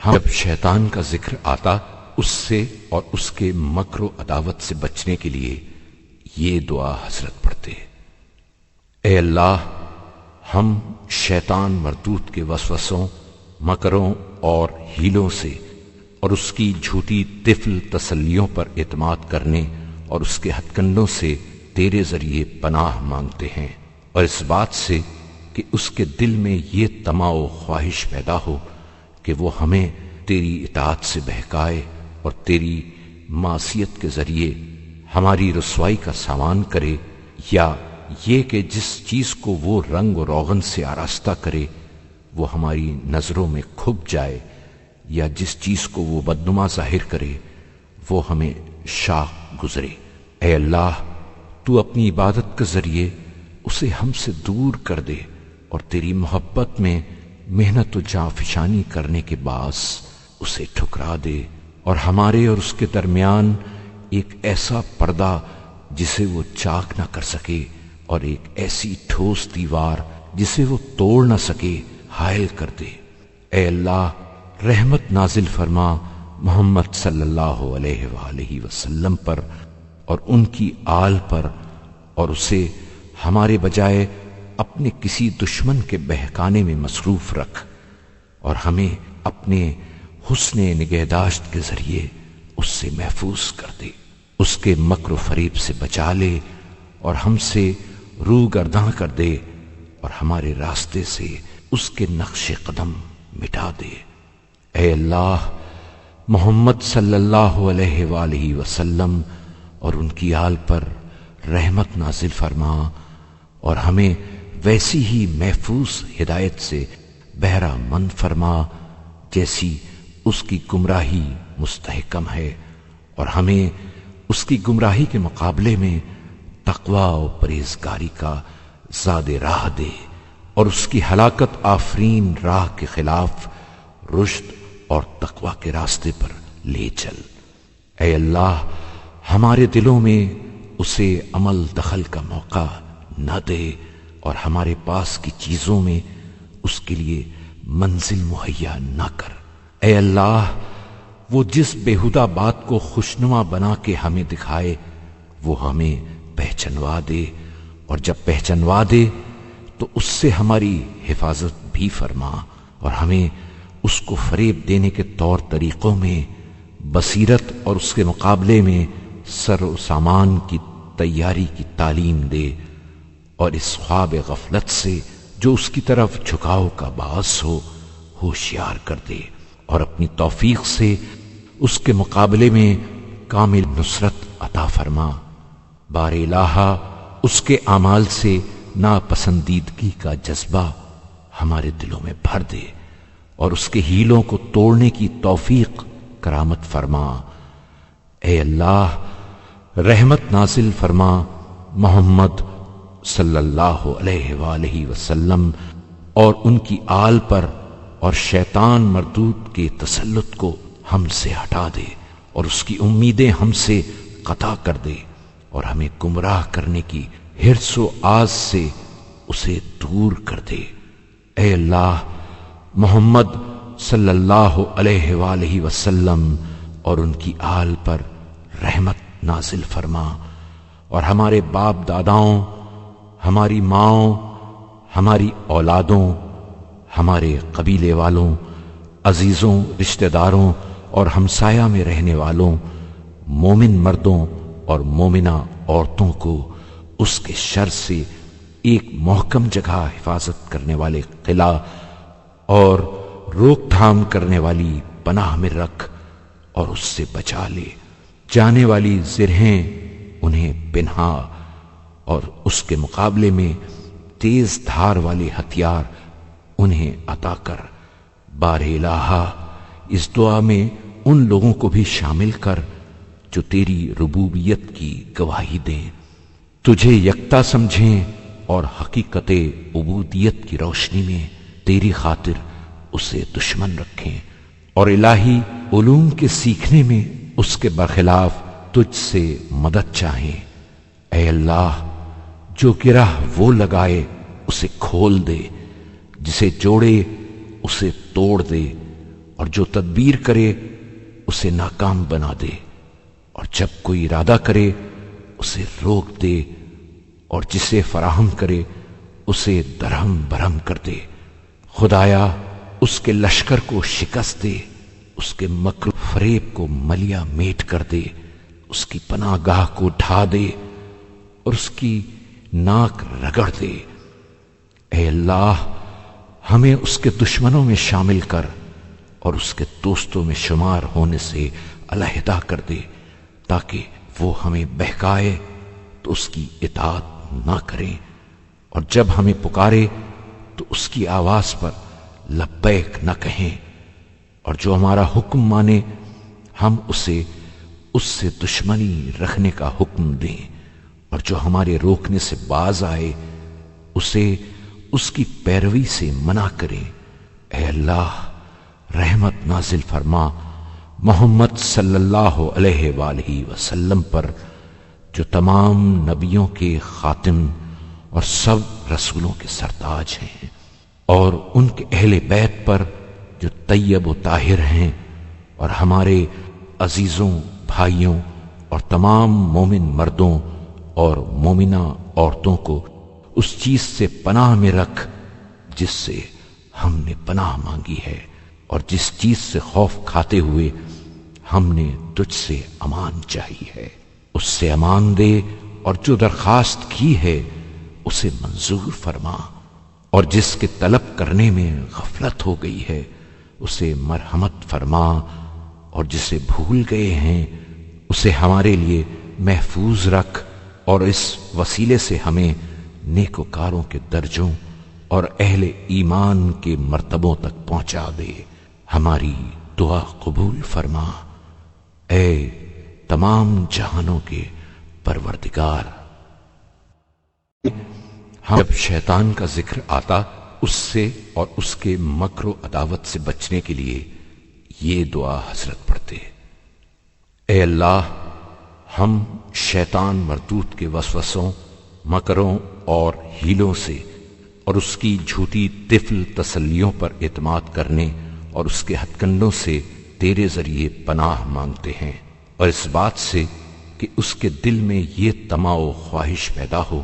جب شیطان کا ذکر آتا اس سے اور اس کے مکر و عداوت سے بچنے کے لیے یہ دعا حضرت پڑھتے: اے اللہ، ہم شیطان مردود کے وسوسوں، مکروں اور ہیلوں سے اور اس کی جھوٹی طفل تسلیوں پر اعتماد کرنے اور اس کے ہتھ کنڈوں سے تیرے ذریعے پناہ مانگتے ہیں، اور اس بات سے کہ اس کے دل میں یہ طمع و خواہش پیدا ہو کہ وہ ہمیں تیری اطاعت سے بہکائے اور تیری معصیت کے ذریعے ہماری رسوائی کا سامان کرے، یا یہ کہ جس چیز کو وہ رنگ و روغن سے آراستہ کرے وہ ہماری نظروں میں کھپ جائے، یا جس چیز کو وہ بدنما ظاہر کرے وہ ہمیں شاخ گزرے۔ اے اللہ، تو اپنی عبادت کے ذریعے اسے ہم سے دور کر دے اور تیری محبت میں محنت و جانفشانی کرنے کے باعث اسے ٹھکرا دے، اور ہمارے اور اس کے درمیان ایک ایسا پردہ جسے وہ چاک نہ کر سکے اور ایک ایسی ٹھوس دیوار جسے وہ توڑ نہ سکے حائل کر دے۔ اے اللہ، رحمت نازل فرما محمد صلی اللہ علیہ وآلہ وسلم پر اور ان کی آل پر، اور اسے ہمارے بجائے اپنے کسی دشمن کے بہکانے میں مصروف رکھ، اور ہمیں اپنے حسن نگہداشت کے ذریعے اس سے محفوظ کر دے، اس کے مکر و فریب سے بچا لے اور ہم سے روح گرداں کر دے، اور ہمارے راستے سے اس کے نقش قدم مٹا دے۔ اے اللہ، محمد صلی اللہ علیہ وآلہ وسلم اور ان کی آل پر رحمت نازل فرما، اور ہمیں ویسی ہی محفوظ ہدایت سے بہرہ مند فرما جیسی اس کی گمراہی مستحکم ہے، اور ہمیں اس کی گمراہی کے مقابلے میں تقوی و پرہیزگاری کا زاد راہ دے، اور اس کی ہلاکت آفرین راہ کے خلاف رشد اور تقوی کے راستے پر لے چل۔ اے اللہ، ہمارے دلوں میں اسے عمل دخل کا موقع نہ دے، اور ہمارے پاس کی چیزوں میں اس کے لیے منزل مہیا نہ کر۔ اے اللہ، وہ جس بےہودہ بات کو خوشنما بنا کے ہمیں دکھائے وہ ہمیں پہچنوا دے، اور جب پہچنوا دے تو اس سے ہماری حفاظت بھی فرما، اور ہمیں اس کو فریب دینے کے طور طریقوں میں بصیرت اور اس کے مقابلے میں سر و سامان کی تیاری کی تعلیم دے، اور اس خواب غفلت سے جو اس کی طرف جھکاؤ کا باعث ہو ہوشیار کر دے، اور اپنی توفیق سے اس کے مقابلے میں کامل نصرت عطا فرما۔ بار الہا، اس کے اعمال سے ناپسندیدگی کا جذبہ ہمارے دلوں میں بھر دے، اور اس کے ہیلوں کو توڑنے کی توفیق کرامت فرما۔ اے اللہ، رحمت نازل فرما محمد صلی اللہ علیہ وآلہ وسلم اور ان کی آل پر، اور شیطان مردود کے تسلط کو ہم سے ہٹا دے، اور اس کی امیدیں ہم سے قطع کر دے، اور ہمیں گمراہ کرنے کی حرص و آز سے اسے دور کر دے۔ اے اللہ، محمد صلی اللہ علیہ وآلہ وسلم اور ان کی آل پر رحمت نازل فرما، اور ہمارے باپ داداؤں، ہماری ماؤں، ہماری اولادوں، ہمارے قبیلے والوں، عزیزوں، رشتہ داروں اور ہمسایہ میں رہنے والوں، مومن مردوں اور مومنہ عورتوں کو اس کے شر سے ایک محکم جگہ حفاظت کرنے والے قلعہ اور روک تھام کرنے والی پناہ میں رکھ، اور اس سے بچا لے۔ جانے والی زرہیں انہیں پنہا، اور اس کے مقابلے میں تیز دھار والے ہتھیار انہیں عطا کر۔ بار الہا، اس دعا میں ان لوگوں کو بھی شامل کر جو تیری ربوبیت کی گواہی دیں، تجھے یکتا سمجھیں، اور حقیقت عبودیت کی روشنی میں تیری خاطر اسے دشمن رکھیں، اور الہی علوم کے سیکھنے میں اس کے برخلاف تجھ سے مدد چاہیں۔ اے اللہ، جو گرہ وہ لگائے اسے کھول دے، جسے جوڑے اسے توڑ دے، اور جو تدبیر کرے اسے ناکام بنا دے، اور جب کوئی ارادہ کرے اسے روک دے، اور جسے فراہم کرے اسے درہم برہم کر دے۔ خدایا اس کے لشکر کو شکست دے، اس کے مکر فریب کو ملیا میٹ کر دے، اس کی پناہ گاہ کو ڈھا دے اور اس کی ناک رگڑ دے۔ اے اللہ، ہمیں اس کے دشمنوں میں شامل کر اور اس کے دوستوں میں شمار ہونے سے علیحدہ کر دے، تاکہ وہ ہمیں بہکائے تو اس کی اطاعت نہ کریں، اور جب ہمیں پکارے تو اس کی آواز پر لبیک نہ کہیں، اور جو ہمارا حکم مانے ہم اسے اس سے دشمنی رکھنے کا حکم دیں، اور جو ہمارے روکنے سے باز آئے اسے اس کی پیروی سے منع کریں۔ اے اللہ، رحمت نازل فرما محمد صلی اللہ علیہ وآلہ وسلم پر، جو تمام نبیوں کے خاتم اور سب رسولوں کے سرتاج ہیں، اور ان کے اہل بیت پر جو طیب و طاہر ہیں، اور ہمارے عزیزوں، بھائیوں اور تمام مومن مردوں اور مومنہ عورتوں کو اس چیز سے پناہ میں رکھ جس سے ہم نے پناہ مانگی ہے، اور جس چیز سے خوف کھاتے ہوئے ہم نے تجھ سے امان چاہی ہے اس سے امان دے، اور جو درخواست کی ہے اسے منظور فرما، اور جس کے طلب کرنے میں غفلت ہو گئی ہے اسے مرحمت فرما، اور جسے بھول گئے ہیں اسے ہمارے لیے محفوظ رکھ، اور اس وسیلے سے ہمیں نیکوکاروں کے درجوں اور اہل ایمان کے مرتبوں تک پہنچا دے۔ ہماری دعا قبول فرما، اے تمام جہانوں کے پروردگار۔ جب شیطان کا ذکر آتا اس سے اور اس کے مکر و عداوت سے بچنے کے لیے یہ دعا حضرت پڑھتے: اے اللہ، ہم شیطان مردود کے وسوسوں، مکروں اور ہیلوں سے اور اس کی جھوٹی طفل تسلیوں پر اعتماد کرنے اور اس کے ہتھ کنڈوں سے تیرے ذریعے پناہ مانگتے ہیں، اور اس بات سے کہ اس کے دل میں یہ طمع و خواہش پیدا ہو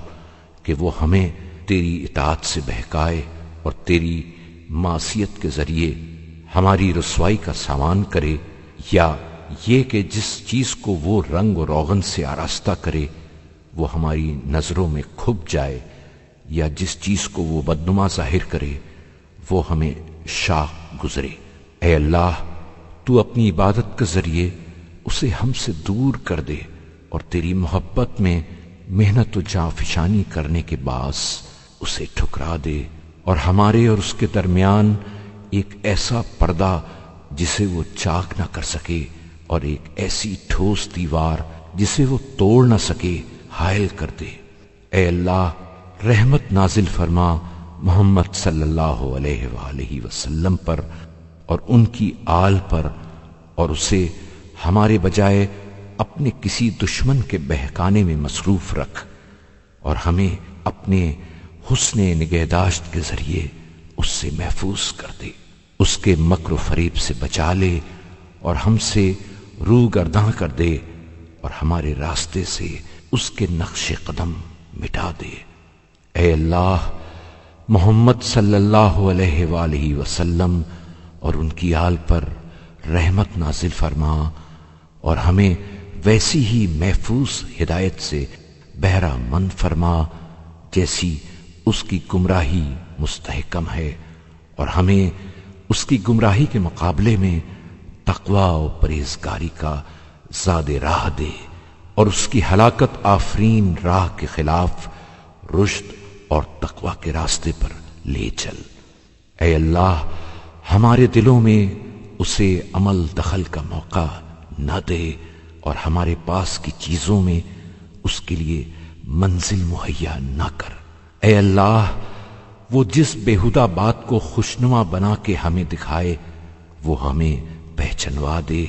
کہ وہ ہمیں تیری اطاعت سے بہکائے اور تیری معصیت کے ذریعے ہماری رسوائی کا سامان کرے، یا یہ کہ جس چیز کو وہ رنگ و روغن سے آراستہ کرے وہ ہماری نظروں میں کھپ جائے، یا جس چیز کو وہ بدنما ظاہر کرے وہ ہمیں شاخ گزرے۔ اے اللہ، تو اپنی عبادت کے ذریعے اسے ہم سے دور کر دے، اور تیری محبت میں محنت و جانفشانی کرنے کے باعث اسے ٹھکرا دے، اور ہمارے اور اس کے درمیان ایک ایسا پردہ جسے وہ چاک نہ کر سکے، اور ایک ایسی ٹھوس دیوار جسے وہ توڑ نہ سکے حائل کر دے۔ اے اللہ، رحمت نازل فرما محمد صلی اللہ علیہ وآلہ وسلم پر اور ان کی آل پر، اور اسے ہمارے بجائے اپنے کسی دشمن کے بہکانے میں مصروف رکھ، اور ہمیں اپنے حسن نگہداشت کے ذریعے اس سے محفوظ کر دے، اس کے مکر و فریب سے بچا لے، اور ہم سے روح گرداں کر دے، اور ہمارے راستے سے اس کے نقش قدم مٹا دے۔ اے اللہ، محمد صلی اللہ علیہ وآلہ وسلم اور ان کی آل پر رحمت نازل فرما، اور ہمیں ویسی ہی محفوظ ہدایت سے بہرہ مند فرما جیسی اس کی گمراہی مستحکم ہے، اور ہمیں اس کی گمراہی کے مقابلے میں تقوی و پرہیزگاری کا زاد راہ دے، اور اس کی ہلاکت آفرین راہ کے خلاف رشد اور تقوی کے راستے پر لے چل۔ اے اللہ، ہمارے دلوں میں اسے عمل دخل کا موقع نہ دے، اور ہمارے پاس کی چیزوں میں اس کے لیے منزل مہیا نہ کر۔ اے اللہ، وہ جس بےہودہ بات کو خوشنما بنا کے ہمیں دکھائے وہ ہمیں پہچنوا دے،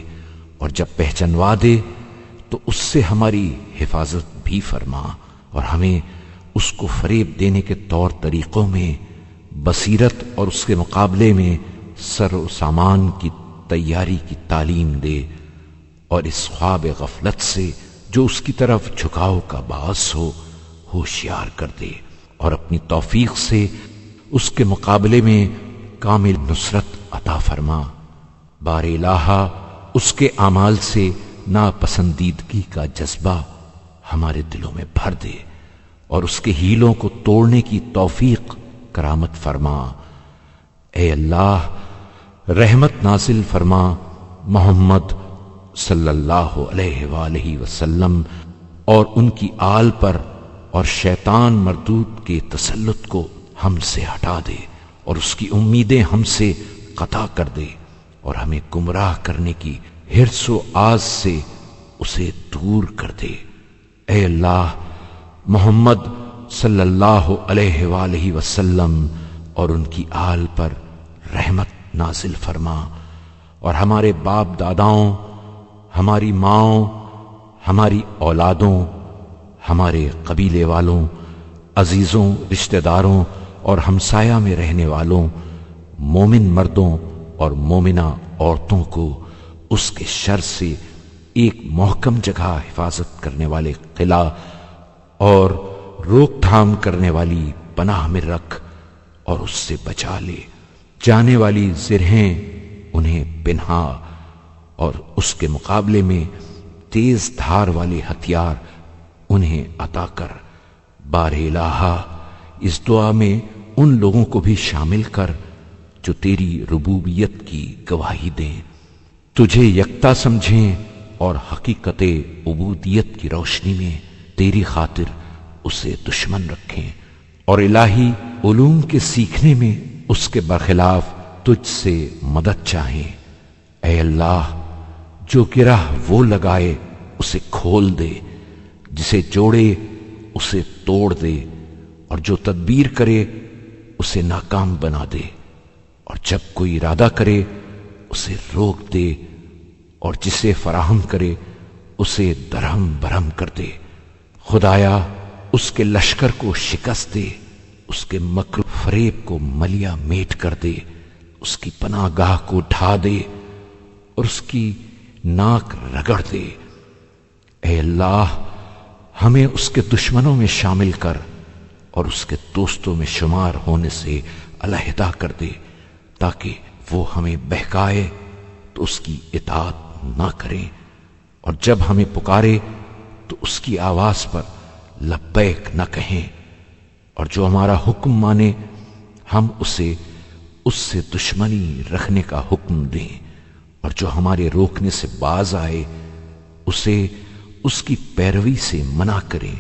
اور جب پہچنوا دے تو اس سے ہماری حفاظت بھی فرما، اور ہمیں اس کو فریب دینے کے طور طریقوں میں بصیرت اور اس کے مقابلے میں سر و سامان کی تیاری کی تعلیم دے، اور اس خواب غفلت سے جو اس کی طرف جھکاؤ کا باعث ہو ہوشیار کر دے، اور اپنی توفیق سے اس کے مقابلے میں کامل نصرت عطا فرما۔ بار الہا اس کے اعمال سے ناپسندیدگی کا جذبہ ہمارے دلوں میں بھر دے، اور اس کے ہیلوں کو توڑنے کی توفیق کرامت فرما۔ اے اللہ، رحمت نازل فرما محمد صلی اللہ علیہ وآلہ وسلم اور ان کی آل پر، اور شیطان مردود کے تسلط کو ہم سے ہٹا دے، اور اس کی امیدیں ہم سے قطع کر دے، اور ہمیں گمراہ کرنے کی حرص و آز سے اسے دور کر دے۔ اے اللہ، محمد صلی اللہ علیہ وآلہ وسلم اور ان کی آل پر رحمت نازل فرما، اور ہمارے باپ داداؤں، ہماری ماؤں، ہماری اولادوں، ہمارے قبیلے والوں، عزیزوں، رشتہ داروں اور ہمسایہ میں رہنے والوں، مومن مردوں اور مومنہ عورتوں کو اس کے شر سے ایک محکم جگہ حفاظت کرنے والے قلعہ اور روک تھام کرنے والی پناہ میں رکھ، اور اس سے بچا لے۔ جانے والی زرہیں انہیں پنہا، اور اس کے مقابلے میں تیز دھار والے ہتھیار انہیں عطا کر۔ بار الہا، اس دعا میں ان لوگوں کو بھی شامل کر جو تیری ربوبیت کی گواہی دیں، تجھے یکتا سمجھیں، اور حقیقت عبودیت کی روشنی میں تیری خاطر اسے دشمن رکھیں، اور الہی علوم کے سیکھنے میں اس کے برخلاف تجھ سے مدد چاہیں۔ اے اللہ، جو گرہ وہ لگائے اسے کھول دے، جسے جوڑے اسے توڑ دے، اور جو تدبیر کرے اسے ناکام بنا دے، اور جب کوئی ارادہ کرے اسے روک دے، اور جسے فراہم کرے اسے درہم برہم کر دے۔ خدایا، اس کے لشکر کو شکست دے، اس کے مکر و فریب کو ملیا میٹ کر دے، اس کی پناہ گاہ کو ڈھا دے، اور اس کی ناک رگڑ دے۔ اے اللہ، ہمیں اس کے دشمنوں میں شامل کر، اور اس کے دوستوں میں شمار ہونے سے علیحدہ کر دے، تاکہ وہ ہمیں بہکائے تو اس کی اطاعت نہ کریں، اور جب ہمیں پکارے تو اس کی آواز پر لبیک نہ کہیں، اور جو ہمارا حکم مانے ہم اسے اس سے دشمنی رکھنے کا حکم دیں، اور جو ہمارے روکنے سے باز آئے اسے اس کی پیروی سے منع کریں۔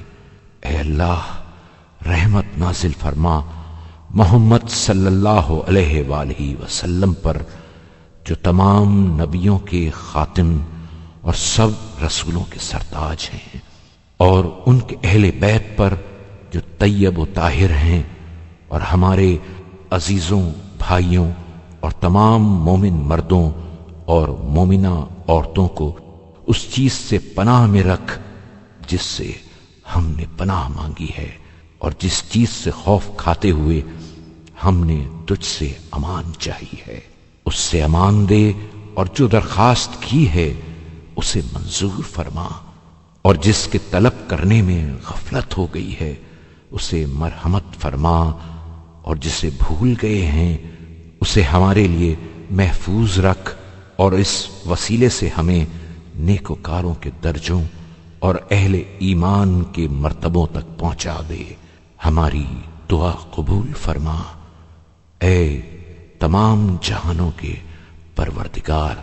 اے اللہ، رحمت نازل فرما محمد صلی اللہ علیہ وآلہ وسلم پر، جو تمام نبیوں کے خاتم اور سب رسولوں کے سرتاج ہیں، اور ان کے اہل بیت پر جو طیب و طاہر ہیں، اور ہمارے عزیزوں، بھائیوں اور تمام مومن مردوں اور مومنہ عورتوں کو اس چیز سے پناہ میں رکھ جس سے ہم نے پناہ مانگی ہے، اور جس چیز سے خوف کھاتے ہوئے ہم نے تجھ سے امان چاہی ہے اس سے امان دے، اور جو درخواست کی ہے اسے منظور فرما، اور جس کے طلب کرنے میں غفلت ہو گئی ہے اسے مرحمت فرما، اور جسے بھول گئے ہیں اسے ہمارے لیے محفوظ رکھ، اور اس وسیلے سے ہمیں نیکوکاروں کے درجوں اور اہل ایمان کے مرتبوں تک پہنچا دے۔ ہماری دعا قبول فرما، اے تمام جہانوں کے پروردگار۔